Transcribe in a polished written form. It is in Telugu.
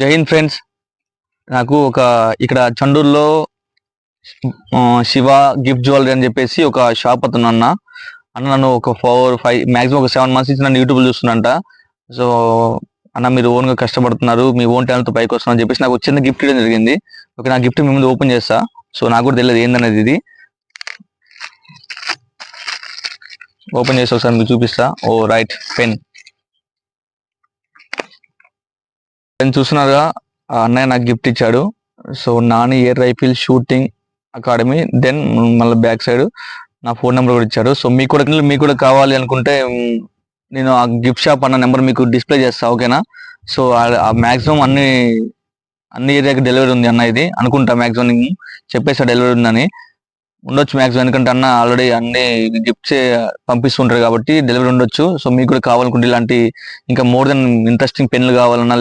జై హింద్ ఫ్రెండ్స్. నాకు ఇక్కడ చండూరులో శివ గిఫ్ట్ జ్యువెలరీ అని చెప్పేసి ఒక షాప్ అతను అన్న నన్ను ఒక 4-5 మాక్సిమం ఒక 7 months నుంచి నన్ను యూట్యూబ్ చూస్తున్నంట. సో అన్న మీరు ఓన్ గా కష్టపడుతున్నారు, మీ ఓన్ టాలెంట్ తో పైకి వస్తున్నారు అని చెప్పేసి నాకు చిన్న గిఫ్ట్ ఇవ్వడం జరిగింది. ఓకే, నా గిఫ్ట్ మీ ముందు ఓపెన్ చేస్తా. సో నాకు కూడా తెలియదు ఏందనేది. ఇది ఓపెన్ చేసి ఒకసారి మీకు చూపిస్తా. ఓ రైట్, పెన్ చూస్తున్నారుగా, అన్నయ్య నాకు గిఫ్ట్ ఇచ్చాడు. So Nani air rifle shooting academy, then మళ్ళీ బ్యాక్ సైడ్ నా ఫోన్ నెంబర్ కూడా ఇచ్చాడు. సో మీకు కూడా కావాలి అనుకుంటే నేను ఆ గిఫ్ట్ షాప్ అన్న నెంబర్ మీకు డిస్ప్లే చేస్తా, ఓకేనా? సో ఆ మాక్సిమం అన్ని ఏరియాకి డెలివరీ ఉంది అన్న, ఇది అనుకుంటా. మాక్సిమం చెప్పేసా డెలివరీ ఉందని, ఉండొచ్చు మాక్సిమం, ఎందుకంటే అన్న ఆల్రెడీ అన్ని గిఫ్ట్స్ పంపిస్తుంటారు కాబట్టి డెలివరీ ఉండొచ్చు. సో మీకు కూడా కావాలనుకుంటే ఇలాంటి ఇంకా మోర్ దెన్ ఇంట్రెస్టింగ్ పెన్లు కావాలన్నా